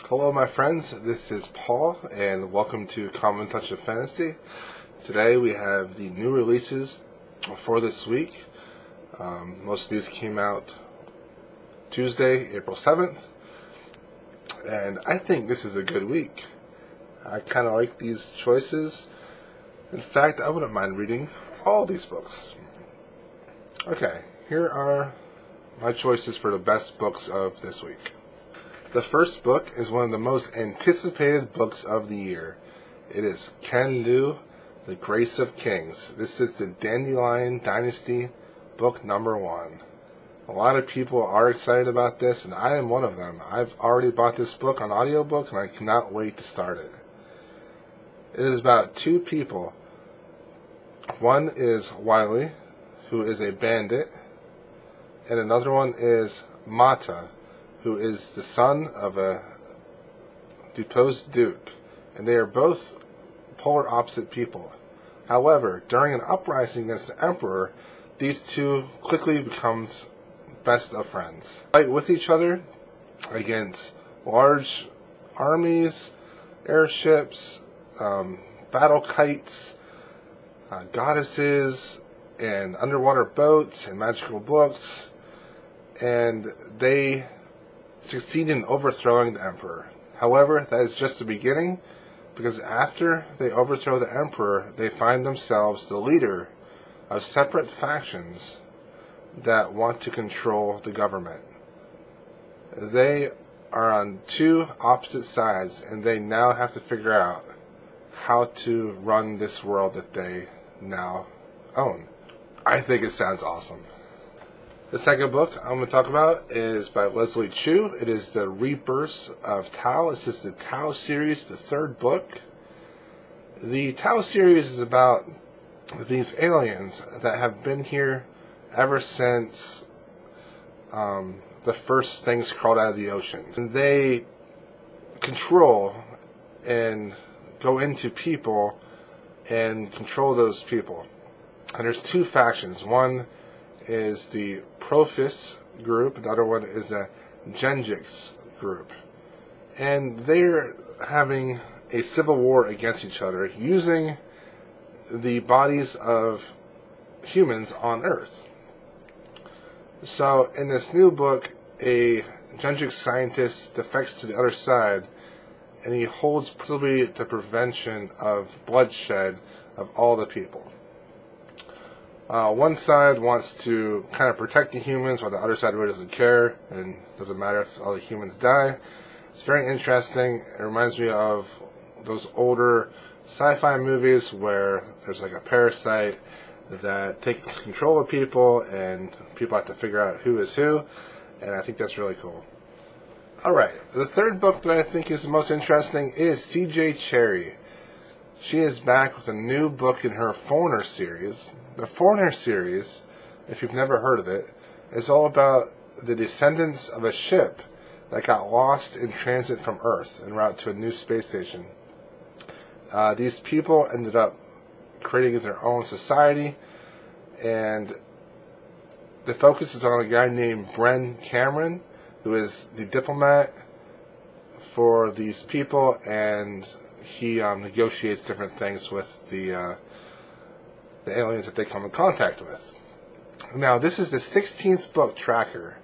Hello my friends, this is Paul and welcome to Common Touch of Fantasy. Today we have the new releases for this week. Most of these came out Tuesday, April 7th, and I think this is a good week. I kind of like these choices. In fact, I wouldn't mind reading all these books. Okay, here are my choices for the best books of this week. The first book is one of the most anticipated books of the year. It is Ken Liu, The Grace of Kings. This is the Dandelion Dynasty book number 1. A lot of people are excited about this, and I am one of them. I've already bought this book on audiobook, and I cannot wait to start it. It is about two people. One is Wesley, who is a bandit, and another one is Mata, who is the son of a deposed duke, and they are both polar opposite people. However, during an uprising against the emperor, these two quickly becomes best of friends. Fight with each other against large armies, airships, battle kites, goddesses, and underwater boats, and magical books, and they succeed in overthrowing the emperor. However, that is just the beginning, because after they overthrow the emperor, they find themselves the leader of separate factions that want to control the government. They are on two opposite sides, and they now have to figure out how to run this world that they now own. I think it sounds awesome. The second book I'm going to talk about is by Wesley Chu. It is the Rebirths of Tao. This is the Tao series, the third book. The Tao series is about these aliens that have been here ever since the first things crawled out of the ocean. And they control and go into people and control those people. And there's two factions. One is the Prophis group, the other one is the Genjix group. And they're having a civil war against each other using the bodies of humans on Earth. So in this new book, a Genjix scientist defects to the other side, and he holds possibly the prevention of bloodshed of all the people. One side wants to kind of protect the humans, while the other side really doesn't care, and doesn't matter if all the humans die. It's very interesting. It reminds me of those older sci-fi movies where there's like a parasite that takes control of people, and people have to figure out who is who, and I think that's really cool. Alright, the third book that I think is the most interesting is Cherryh. She is back with a new book in her Foreigner series. The Foreigner series, if you've never heard of it, is all about the descendants of a ship that got lost in transit from Earth en route to a new space station. These people ended up creating their own society, and the focus is on a guy named Bein Cameron, who is the diplomat for these people, and he negotiates different things with the aliens that they come in contact with. Now, this is the 16th book tracker,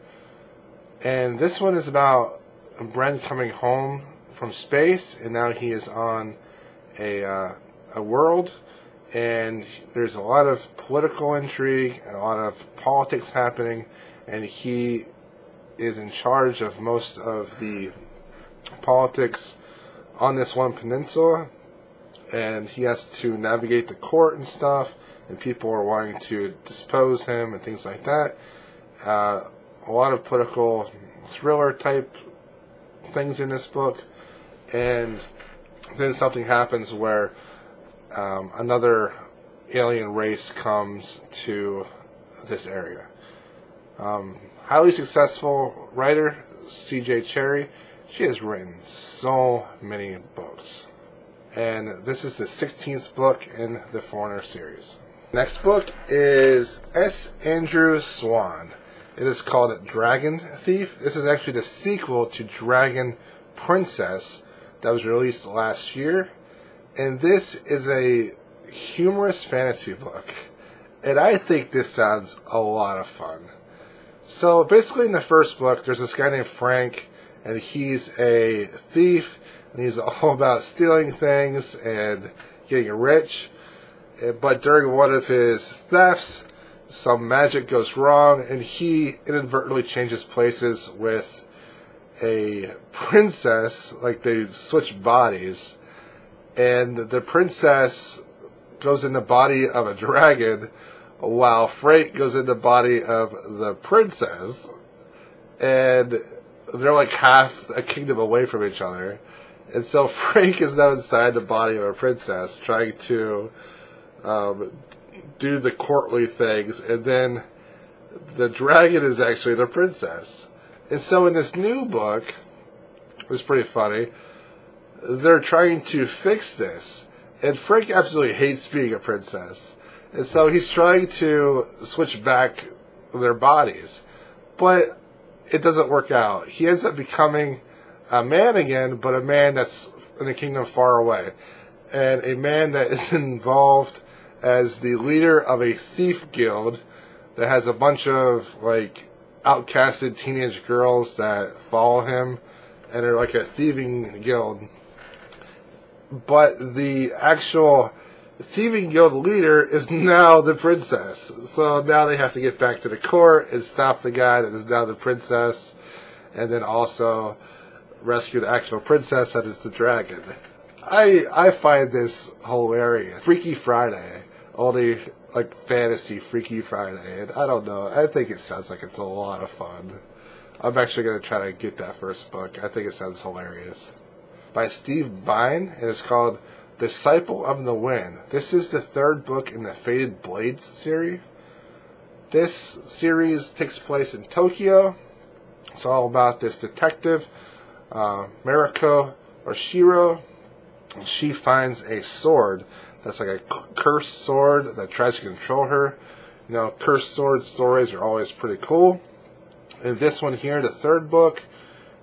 and this one is about Bein coming home from space, and now he is on a world, and there's a lot of political intrigue and a lot of politics happening, and he is in charge of most of the politics on this one peninsula, and he has to navigate the court and stuff, and people are wanting to depose him and things like that. A lot of political thriller type things in this book, and then something happens where another alien race comes to this area. Highly successful writer, Cherryh. She has written so many books, and this is the 16th book in the Foreigner series. Next book is S. Andrew Swann. It is called Dragon Thief. This is actually the sequel to Dragon Princess that was released last year. And this is a humorous fantasy book. And I think this sounds a lot of fun. So basically in the first book, there's this guy named Frank, and he's a thief, and he's all about stealing things and getting rich. But during one of his thefts, some magic goes wrong, and he inadvertently changes places with a princess. Like, they switch bodies, and the princess goes in the body of a dragon, while Frank goes in the body of the princess, and they're like half a kingdom away from each other. And so Frank is now inside the body of a princess, trying to do the courtly things, and then the dragon is actually the princess. And so in this new book, it's pretty funny, they're trying to fix this, and Frank absolutely hates being a princess, and so he's trying to switch back their bodies, but it doesn't work out. He ends up becoming a man again, but a man that's in a kingdom far away, and a man that is involved as the leader of a thief guild that has a bunch of, like, outcasted teenage girls that follow him, and they're like a thieving guild. But the actual thieving guild leader is now the princess. So now they have to get back to the court and stop the guy that is now the princess, and then also rescue the actual princess that is the dragon. I find this hilarious. Freaky Friday. Only, like, fantasy Freaky Friday. And I don't know. I think it sounds like it's a lot of fun. I'm actually going to try to get that first book. I think it sounds hilarious. By Steve Bein, and it's called Disciple of the Wind. This is the third book in the Fated Blades series. This series takes place in Tokyo. It's all about this detective, Mariko or Shiro. She finds a sword that's like a cursed sword that tries to control her. You know, cursed sword stories are always pretty cool. In this one here, the third book,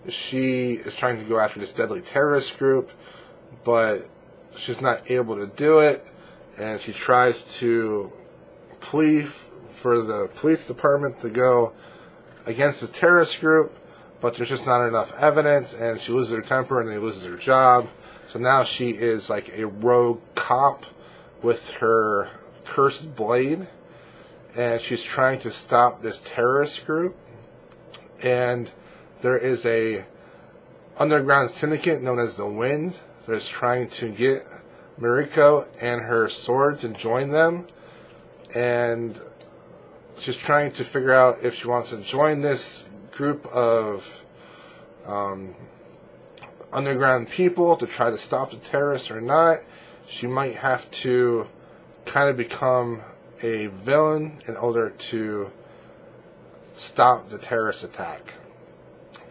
she is trying to go after this deadly terrorist group, but she's not able to do it, and she tries to plead for the police department to go against the terrorist group, but there's just not enough evidence, and she loses her temper and then loses her job. So now she is like a rogue cop with her cursed blade, and she's trying to stop this terrorist group. And there is a underground syndicate known as the Wind that's trying to get Mariko and her sword to join them, and she's trying to figure out if she wants to join this group of underground people to try to stop the terrorists or not. She might have to kind of become a villain in order to stop the terrorist attack.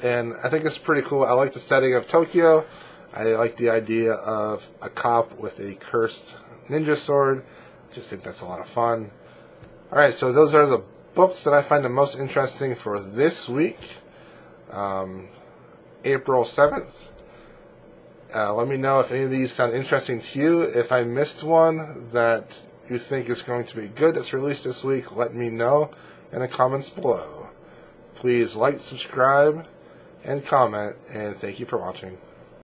And I think it's pretty cool. I like the setting of Tokyo. I like the idea of a cop with a cursed ninja sword. I just think that's a lot of fun. Alright, so those are the books that I find the most interesting for this week, April 7th. Let me know if any of these sound interesting to you. If I missed one that you think is going to be good that's released this week, let me know in the comments below. Please like, subscribe, and comment, and thank you for watching.